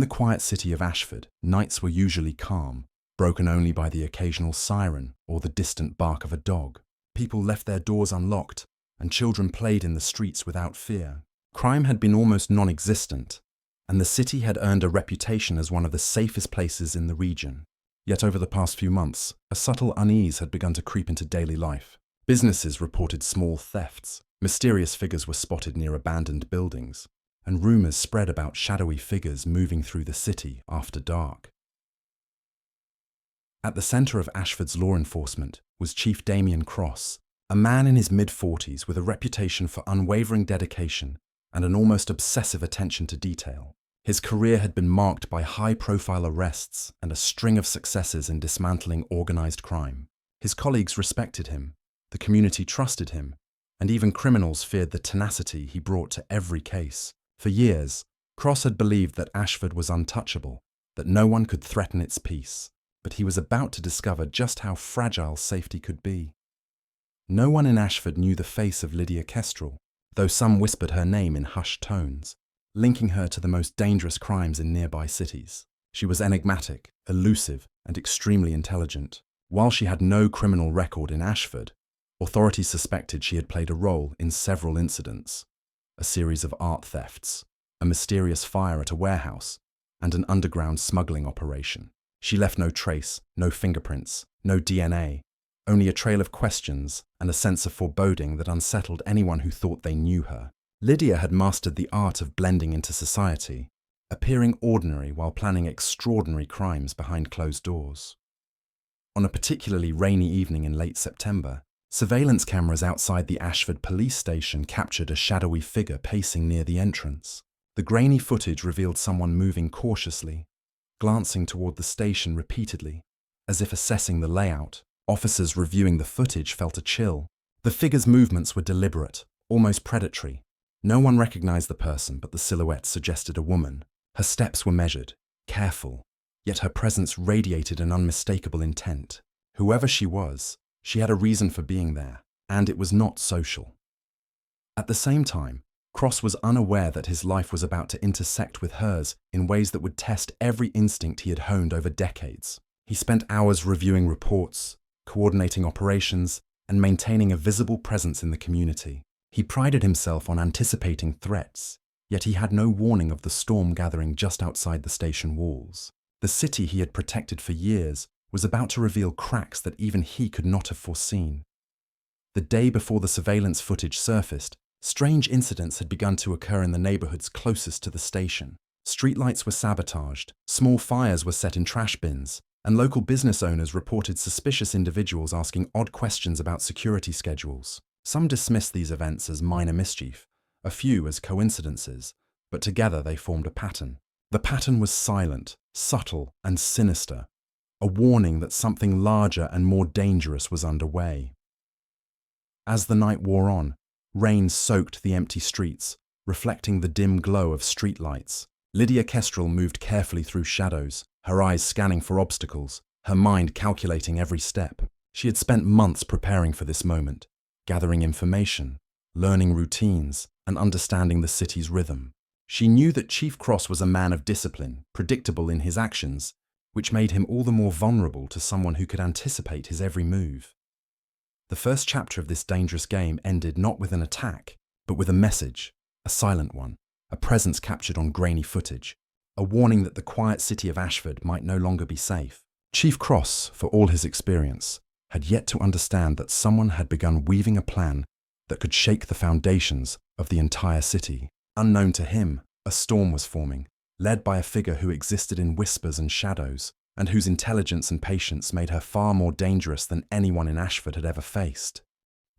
the quiet city of Ashford, nights were usually calm, broken only by the occasional siren or the distant bark of a dog. People left their doors unlocked, and children played in the streets without fear. Crime had been almost non-existent, and the city had earned a reputation as one of the safest places in the region. Yet over the past few months, a subtle unease had begun to creep into daily life. Businesses reported small thefts, mysterious figures were spotted near abandoned buildings, and rumors spread about shadowy figures moving through the city after dark. At the center of Ashford's law enforcement was Chief Damien Cross, a man in his mid-40s with a reputation for unwavering dedication and an almost obsessive attention to detail. His career had been marked by high-profile arrests and a string of successes in dismantling organized crime. His colleagues respected him, the community trusted him, and even criminals feared the tenacity he brought to every case. For years, Cross had believed that Ashford was untouchable, that no one could threaten its peace, but he was about to discover just how fragile safety could be. No one in Ashford knew the face of Lydia Kestrel, though some whispered her name in hushed tones, linking her to the most dangerous crimes in nearby cities. She was enigmatic, elusive, and extremely intelligent. While she had no criminal record in Ashford, authorities suspected she had played a role in several incidents: a series of art thefts, a mysterious fire at a warehouse, and an underground smuggling operation. She left no trace, no fingerprints, no DNA, only a trail of questions and a sense of foreboding that unsettled anyone who thought they knew her. Lydia had mastered the art of blending into society, appearing ordinary while planning extraordinary crimes behind closed doors. On a particularly rainy evening in late September, surveillance cameras outside the Ashford police station captured a shadowy figure pacing near the entrance. The grainy footage revealed someone moving cautiously, glancing toward the station repeatedly, as if assessing the layout. Officers reviewing the footage felt a chill. The figure's movements were deliberate, almost predatory. No one recognized the person, but the silhouette suggested a woman. Her steps were measured, careful, yet her presence radiated an unmistakable intent. Whoever she was, she had a reason for being there, and it was not social. At the same time, Cross was unaware that his life was about to intersect with hers in ways that would test every instinct he had honed over decades. He spent hours reviewing reports, coordinating operations, and maintaining a visible presence in the community. He prided himself on anticipating threats, yet he had no warning of the storm gathering just outside the station walls. The city he had protected for years was about to reveal cracks that even he could not have foreseen. The day before the surveillance footage surfaced, strange incidents had begun to occur in the neighborhoods closest to the station. Streetlights were sabotaged, small fires were set in trash bins, and local business owners reported suspicious individuals asking odd questions about security schedules. Some dismissed these events as minor mischief, a few as coincidences, but together they formed a pattern. The pattern was silent, subtle, and sinister, a warning that something larger and more dangerous was underway. As the night wore on, rain soaked the empty streets, reflecting the dim glow of streetlights. Lydia Kestrel moved carefully through shadows, her eyes scanning for obstacles, her mind calculating every step. She had spent months preparing for this moment, gathering information, learning routines, and understanding the city's rhythm. She knew that Chief Cross was a man of discipline, predictable in his actions, which made him all the more vulnerable to someone who could anticipate his every move. The first chapter of this dangerous game ended not with an attack, but with a message, a silent one, a presence captured on grainy footage, a warning that the quiet city of Ashford might no longer be safe. Chief Cross, for all his experience, had yet to understand that someone had begun weaving a plan that could shake the foundations of the entire city. Unknown to him, a storm was forming, led by a figure who existed in whispers and shadows, and whose intelligence and patience made her far more dangerous than anyone in Ashford had ever faced.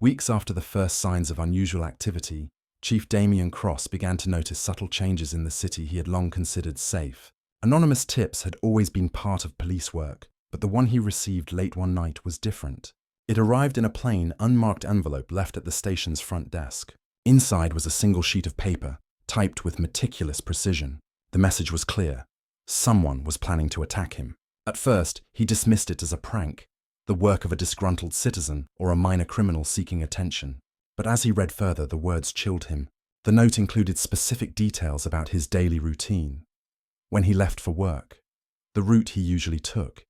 Weeks after the first signs of unusual activity, Chief Damien Cross began to notice subtle changes in the city he had long considered safe. Anonymous tips had always been part of police work, but the one he received late one night was different. It arrived in a plain, unmarked envelope left at the station's front desk. Inside was a single sheet of paper, typed with meticulous precision. The message was clear. Someone was planning to attack him. At first, he dismissed it as a prank, the work of a disgruntled citizen or a minor criminal seeking attention. But as he read further, the words chilled him. The note included specific details about his daily routine. when he left for work, the route he usually took,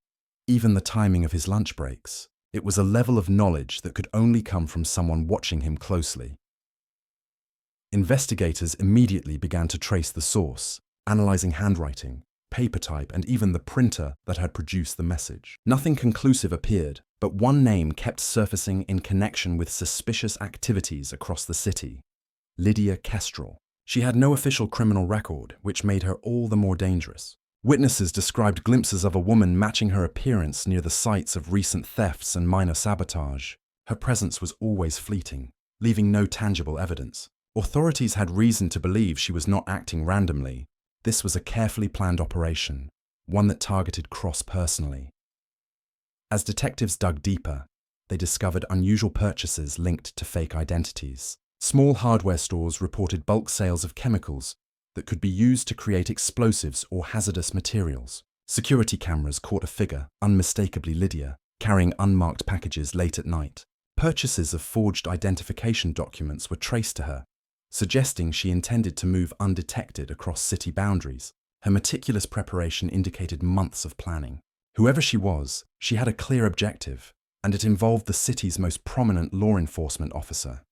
even the timing of his lunch breaks. It was a level of knowledge that could only come from someone watching him closely. Investigators immediately began to trace the source, analyzing handwriting, paper type, and even the printer that had produced the message. Nothing conclusive appeared, but one name kept surfacing in connection with suspicious activities across the city: Lydia Kestrel. She had no official criminal record, which made her all the more dangerous. Witnesses described glimpses of a woman matching her appearance near the sites of recent thefts and minor sabotage. Her presence was always fleeting, leaving no tangible evidence. Authorities had reason to believe she was not acting randomly. This was a carefully planned operation, one that targeted Cross personally. As detectives dug deeper, they discovered unusual purchases linked to fake identities. Small hardware stores reported bulk sales of chemicals that could be used to create explosives or hazardous materials. Security cameras caught a figure, unmistakably Lydia, carrying unmarked packages late at night. Purchases of forged identification documents were traced to her, suggesting she intended to move undetected across city boundaries. Her meticulous preparation indicated months of planning. Whoever she was, she had a clear objective, and it involved the city's most prominent law enforcement officer.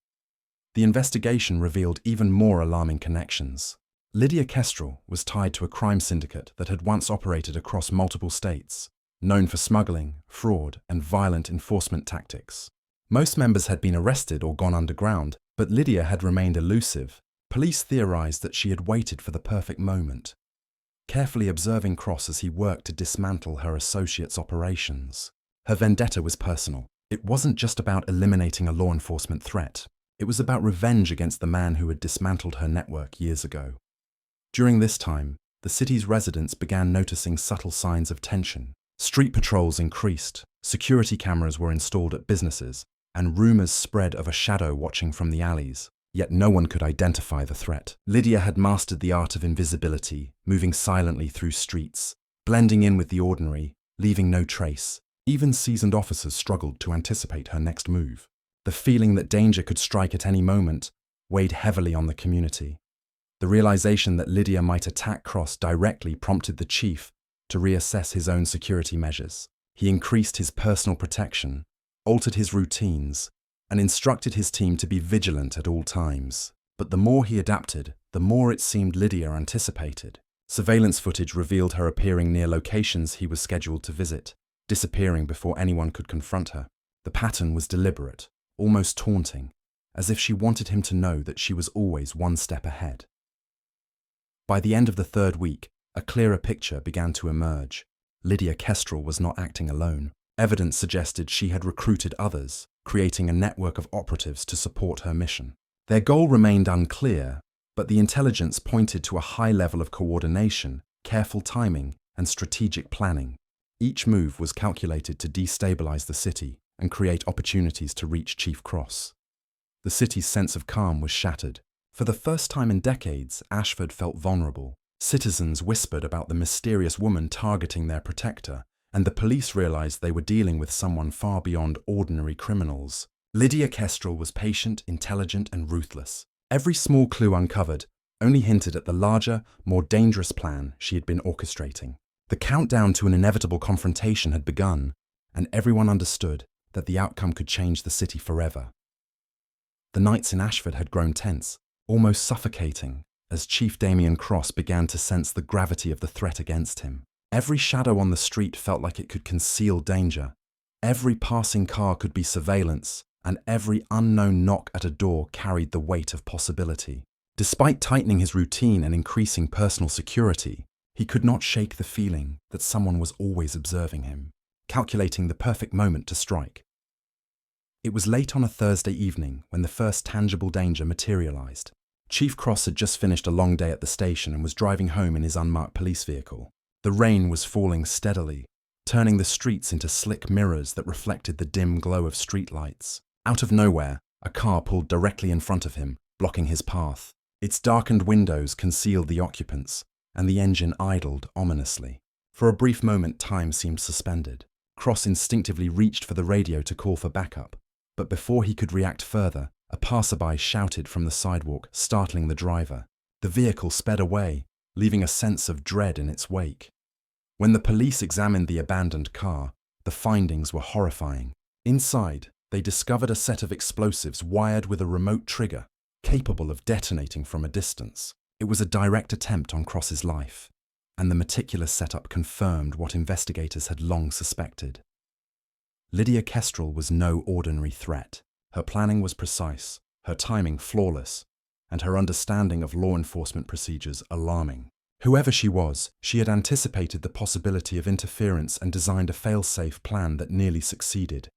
The investigation revealed even more alarming connections. Lydia Kestrel was tied to a crime syndicate that had once operated across multiple states, known for smuggling, fraud, and violent enforcement tactics. Most members had been arrested or gone underground, but Lydia had remained elusive. Police theorized that she had waited for the perfect moment, carefully observing Cross as he worked to dismantle her associates' operations. Her vendetta was personal. It wasn't just about eliminating a law enforcement threat. It was about revenge against the man who had dismantled her network years ago. During this time, the city's residents began noticing subtle signs of tension. Street patrols increased, security cameras were installed at businesses, and rumors spread of a shadow watching from the alleys. Yet no one could identify the threat. Lydia had mastered the art of invisibility, moving silently through streets, blending in with the ordinary, leaving no trace. Even seasoned officers struggled to anticipate her next move. The feeling that danger could strike at any moment weighed heavily on the community. The realization that Lydia might attack Cross directly prompted the chief to reassess his own security measures. He increased his personal protection, altered his routines, and instructed his team to be vigilant at all times. But the more he adapted, the more it seemed Lydia anticipated. Surveillance footage revealed her appearing near locations he was scheduled to visit, disappearing before anyone could confront her. The pattern was deliberate, almost taunting, as if she wanted him to know that she was always one step ahead. By the end of the third week, a clearer picture began to emerge. Lydia Kestrel was not acting alone. Evidence suggested she had recruited others, creating a network of operatives to support her mission. Their goal remained unclear, but the intelligence pointed to a high level of coordination, careful timing, and strategic planning. Each move was calculated to destabilize the city and create opportunities to reach Chief Cross. The city's sense of calm was shattered. For the first time in decades, Ashford felt vulnerable. Citizens whispered about the mysterious woman targeting their protector, and the police realized they were dealing with someone far beyond ordinary criminals. Lydia Kestrel was patient, intelligent, and ruthless. Every small clue uncovered only hinted at the larger, more dangerous plan she had been orchestrating. The countdown to an inevitable confrontation had begun, and everyone understood that the outcome could change the city forever. The nights in Ashford had grown tense, almost suffocating, as Chief Damien Cross began to sense the gravity of the threat against him. Every shadow on the street felt like it could conceal danger. Every passing car could be surveillance, and every unknown knock at a door carried the weight of possibility. Despite tightening his routine and increasing personal security, he could not shake the feeling that someone was always observing him, calculating the perfect moment to strike. It was late on a Thursday evening when the first tangible danger materialized. Chief Cross had just finished a long day at the station and was driving home in his unmarked police vehicle. The rain was falling steadily, turning the streets into slick mirrors that reflected the dim glow of streetlights. Out of nowhere, a car pulled directly in front of him, blocking his path. Its darkened windows concealed the occupants, and the engine idled ominously. For a brief moment, time seemed suspended. Cross instinctively reached for the radio to call for backup, but before he could react further, a passerby shouted from the sidewalk, startling the driver. The vehicle sped away, leaving a sense of dread in its wake. When the police examined the abandoned car, the findings were horrifying. Inside, they discovered a set of explosives wired with a remote trigger, capable of detonating from a distance. It was a direct attempt on Cross's life, and the meticulous setup confirmed what investigators had long suspected. Lydia Kestrel was no ordinary threat. Her planning was precise, her timing flawless, and her understanding of law enforcement procedures alarming. Whoever she was, she had anticipated the possibility of interference and designed a fail-safe plan that nearly succeeded.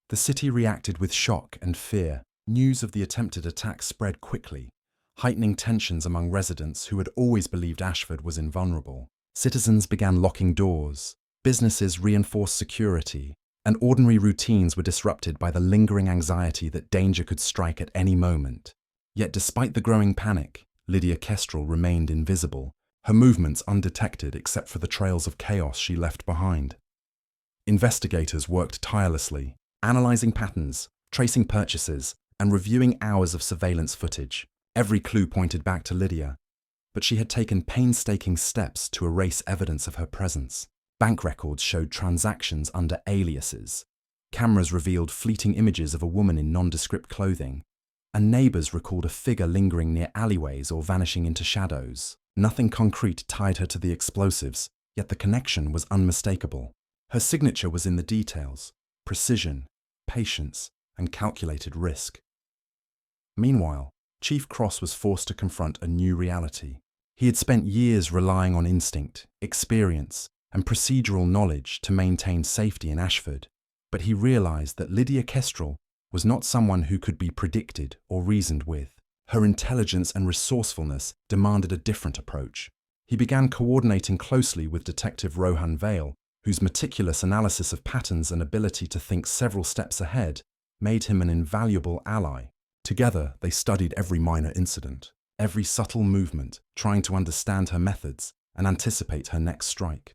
The city reacted with shock and fear. News of the attempted attack spread quickly, heightening tensions among residents who had always believed Ashford was invulnerable. Citizens began locking doors, businesses reinforced security, and ordinary routines were disrupted by the lingering anxiety that danger could strike at any moment. Yet despite the growing panic, Lydia Kestrel remained invisible, her movements undetected except for the trails of chaos she left behind. Investigators worked tirelessly, analyzing patterns, tracing purchases, and reviewing hours of surveillance footage. Every clue pointed back to Lydia, but she had taken painstaking steps to erase evidence of her presence. Bank records showed transactions under aliases. Cameras revealed fleeting images of a woman in nondescript clothing, and neighbors recalled a figure lingering near alleyways or vanishing into shadows. Nothing concrete tied her to the explosives, yet the connection was unmistakable. Her signature was in the details: precision, patience, and calculated risk. Meanwhile, Chief Cross was forced to confront a new reality. He had spent years relying on instinct, experience, and procedural knowledge to maintain safety in Ashford, but he realized that Lydia Kestrel was not someone who could be predicted or reasoned with. Her intelligence and resourcefulness demanded a different approach. He began coordinating closely with Detective Rohan Vale, whose meticulous analysis of patterns and ability to think several steps ahead made him an invaluable ally. Together, they studied every minor incident, every subtle movement, trying to understand her methods and anticipate her next strike.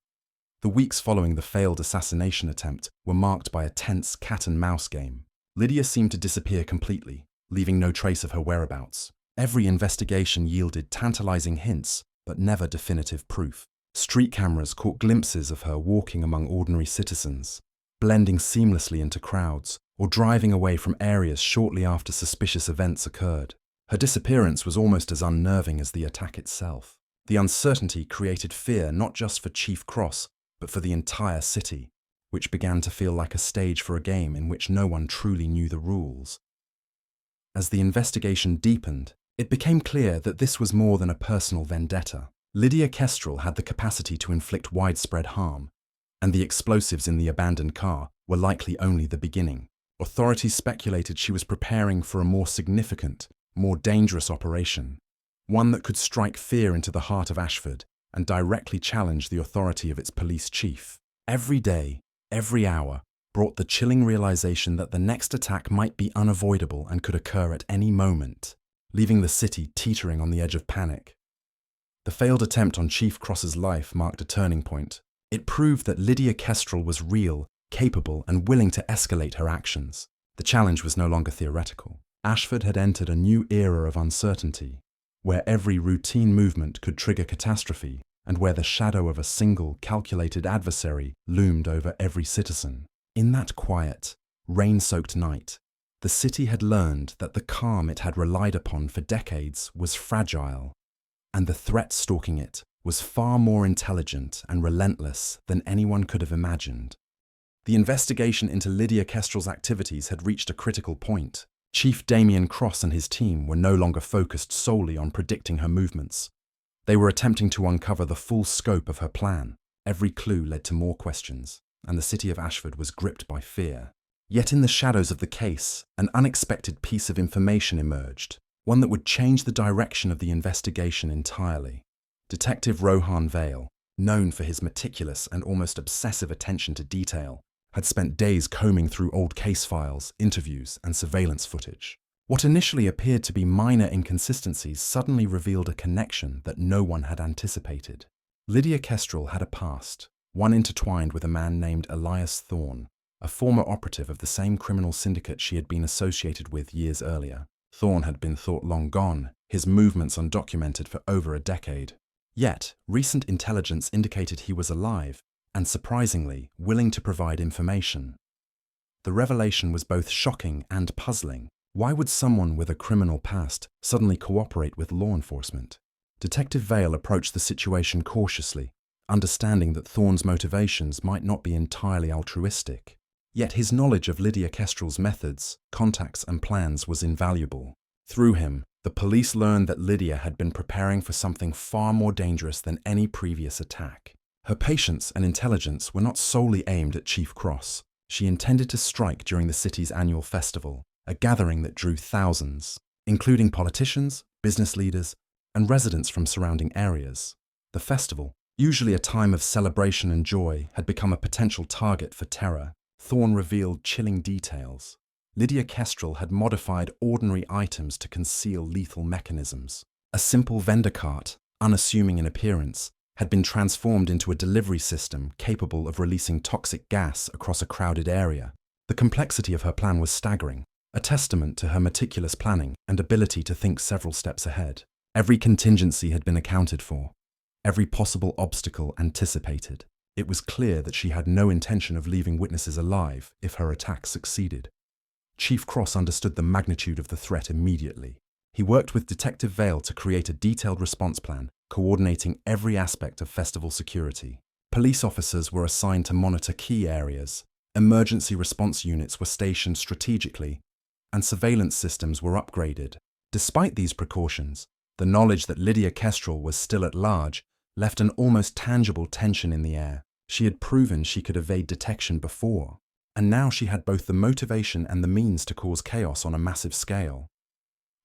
The weeks following the failed assassination attempt were marked by a tense cat-and-mouse game. Lydia seemed to disappear completely, leaving no trace of her whereabouts. Every investigation yielded tantalizing hints, but never definitive proof. Street cameras caught glimpses of her walking among ordinary citizens, blending seamlessly into crowds, or driving away from areas shortly after suspicious events occurred. Her disappearance was almost as unnerving as the attack itself. The uncertainty created fear not just for Chief Cross, but for the entire city, which began to feel like a stage for a game in which no one truly knew the rules. As the investigation deepened, it became clear that this was more than a personal vendetta. Lydia Kestrel had the capacity to inflict widespread harm, and the explosives in the abandoned car were likely only the beginning. Authorities speculated she was preparing for a more significant, more dangerous operation, one that could strike fear into the heart of Ashford and directly challenge the authority of its police chief. Every day, every hour, brought the chilling realization that the next attack might be unavoidable and could occur at any moment, leaving the city teetering on the edge of panic. The failed attempt on Chief Cross's life marked a turning point. It proved that Lydia Kestrel was real, capable, and willing to escalate her actions. The challenge was no longer theoretical. Ashford had entered a new era of uncertainty, where every routine movement could trigger catastrophe, and where the shadow of a single, calculated adversary loomed over every citizen. In that quiet, rain-soaked night, the city had learned that the calm it had relied upon for decades was fragile, and the threat stalking it was far more intelligent and relentless than anyone could have imagined. The investigation into Lydia Kestrel's activities had reached a critical point. Chief Damien Cross and his team were no longer focused solely on predicting her movements. They were attempting to uncover the full scope of her plan. Every clue led to more questions, and the city of Ashford was gripped by fear. Yet in the shadows of the case, an unexpected piece of information emerged, one that would change the direction of the investigation entirely. Detective Rohan Vale, known for his meticulous and almost obsessive attention to detail, had spent days combing through old case files, interviews, and surveillance footage. What initially appeared to be minor inconsistencies suddenly revealed a connection that no one had anticipated. Lydia Kestrel had a past, one intertwined with a man named Elias Thorne, a former operative of the same criminal syndicate she had been associated with years earlier. Thorne had been thought long gone, his movements undocumented for over a decade. Yet, recent intelligence indicated he was alive and, surprisingly, willing to provide information. The revelation was both shocking and puzzling. Why would someone with a criminal past suddenly cooperate with law enforcement? Detective Vale approached the situation cautiously, understanding that Thorne's motivations might not be entirely altruistic. Yet his knowledge of Lydia Kestrel's methods, contacts and plans was invaluable. Through him, the police learned that Lydia had been preparing for something far more dangerous than any previous attack. Her patience and intelligence were not solely aimed at Chief Cross. She intended to strike during the city's annual festival, a gathering that drew thousands, including politicians, business leaders, and residents from surrounding areas. The festival, usually a time of celebration and joy, had become a potential target for terror. Thorne revealed chilling details. Lydia Kestrel had modified ordinary items to conceal lethal mechanisms. A simple vendor cart, unassuming in appearance, had been transformed into a delivery system capable of releasing toxic gas across a crowded area. The complexity of her plan was staggering, a testament to her meticulous planning and ability to think several steps ahead. Every contingency had been accounted for, every possible obstacle anticipated. It was clear that she had no intention of leaving witnesses alive if her attack succeeded. Chief Cross understood the magnitude of the threat immediately. He worked with Detective Vale to create a detailed response plan, coordinating every aspect of festival security. Police officers were assigned to monitor key areas, emergency response units were stationed strategically, and surveillance systems were upgraded. Despite these precautions, the knowledge that Lydia Kestrel was still at large left an almost tangible tension in the air. She had proven she could evade detection before, and now she had both the motivation and the means to cause chaos on a massive scale.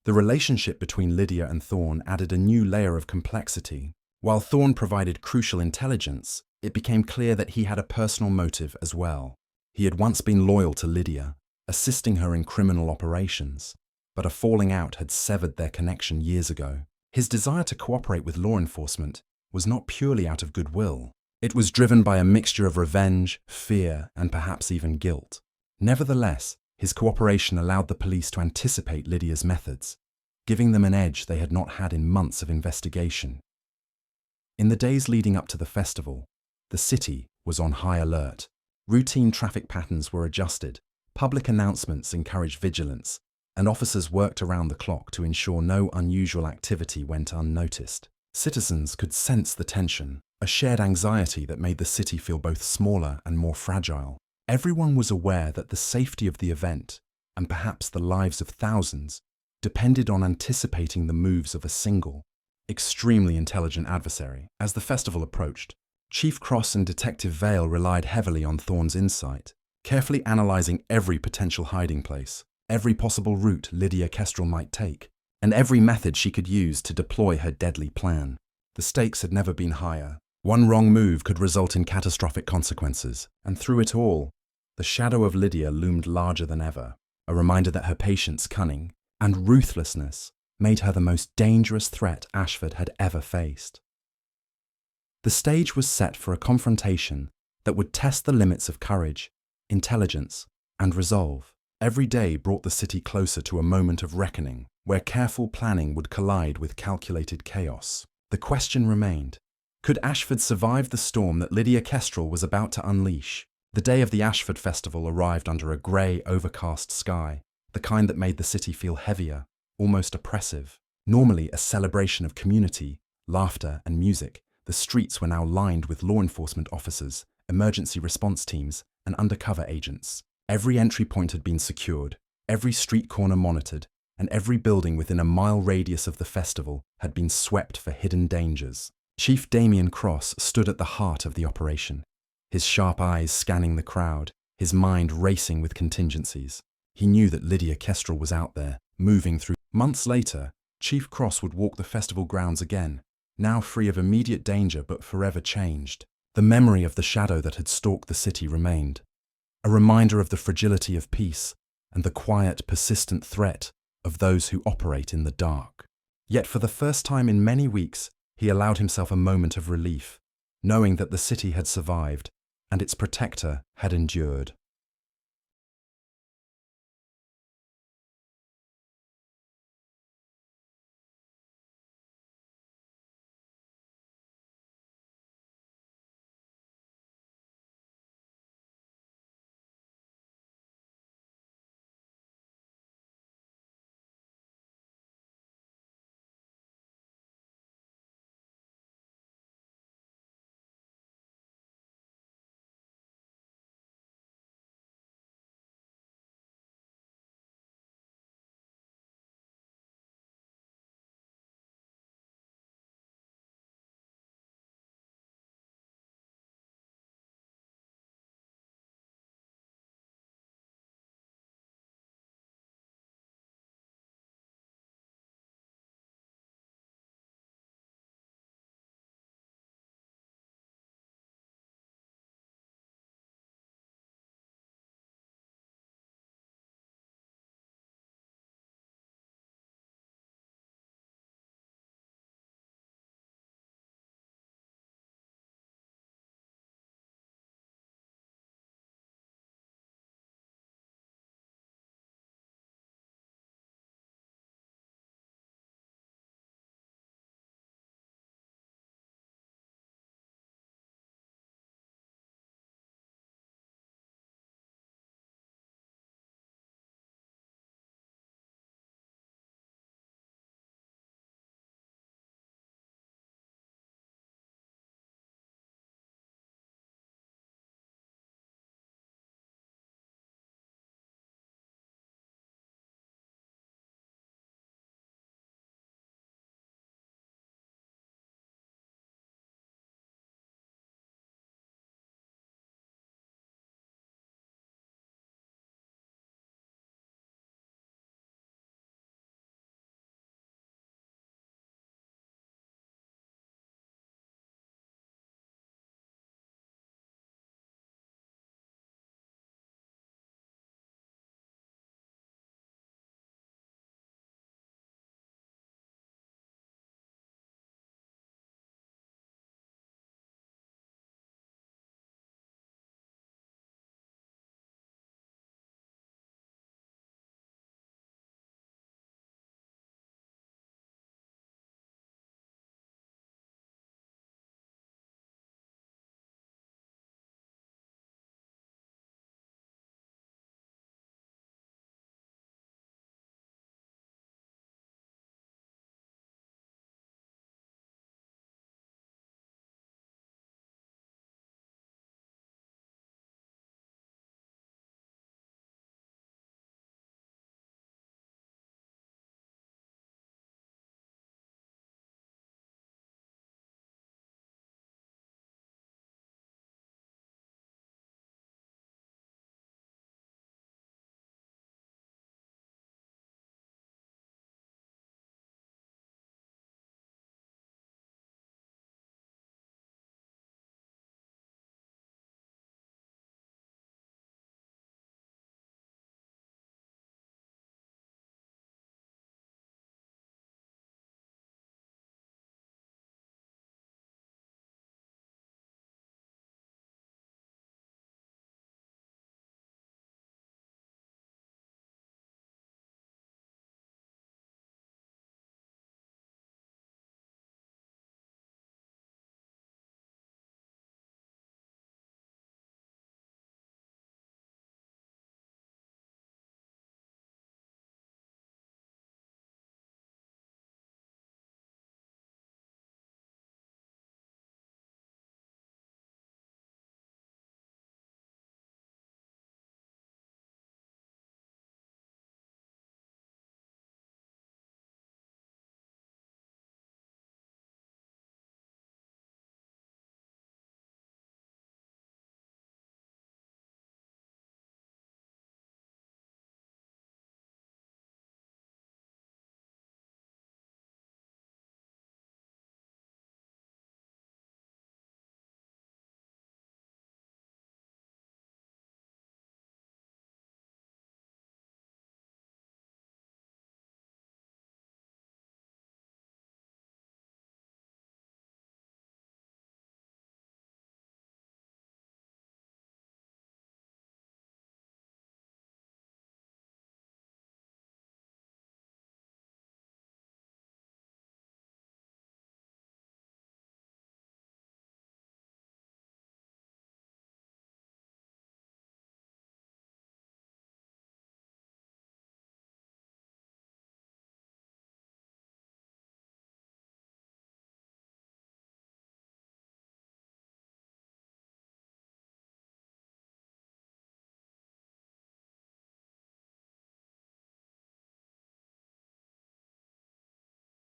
The relationship between Lydia and Thorne added a new layer of complexity. While Thorne provided crucial intelligence, it became clear that he had a personal motive as well. He had once been loyal to Lydia, assisting her in criminal operations, but a falling out had severed their connection years ago. His desire to cooperate with law enforcement was not purely out of goodwill. It was driven by a mixture of revenge, fear, and perhaps even guilt. Nevertheless, his cooperation allowed the police to anticipate Lydia's methods, giving them an edge they had not had in months of investigation. In the days leading up to the festival, the city was on high alert. Routine traffic patterns were adjusted, public announcements encouraged vigilance, and officers worked around the clock to ensure no unusual activity went unnoticed. Citizens could sense the tension, a shared anxiety that made the city feel both smaller and more fragile. Everyone was aware that the safety of the event, and perhaps the lives of thousands, depended on anticipating the moves of a single, extremely intelligent adversary. As the festival approached, Chief Cross and Detective Vale relied heavily on Thorne's insight, carefully analyzing every potential hiding place, every possible route Lydia Kestrel might take, and every method she could use to deploy her deadly plan. The stakes had never been higher. One wrong move could result in catastrophic consequences, and through it all, the shadow of Lydia loomed larger than ever, a reminder that her patience, cunning, and ruthlessness made her the most dangerous threat Ashford had ever faced. The stage was set for a confrontation that would test the limits of courage, intelligence, and resolve. Every day brought the city closer to a moment of reckoning, where careful planning would collide with calculated chaos. The question remained, could Ashford survive the storm that Lydia Kestrel was about to unleash? The day of the Ashford Festival arrived under a grey, overcast sky, the kind that made the city feel heavier, almost oppressive. Normally a celebration of community, laughter, and music, the streets were now lined with law enforcement officers, emergency response teams, and undercover agents. Every entry point had been secured, every street corner monitored, and every building within a mile radius of the festival had been swept for hidden dangers. Chief Damien Cross stood at the heart of the operation, his sharp eyes scanning the crowd, his mind racing with contingencies. He knew that Lydia Kestrel was out there, moving through. Months later, Chief Cross would walk the festival grounds again, now free of immediate danger but forever changed. The memory of the shadow that had stalked the city remained, a reminder of the fragility of peace and the quiet, persistent threat of those who operate in the dark. Yet for the first time in many weeks, he allowed himself a moment of relief, knowing that the city had survived and its protector had endured.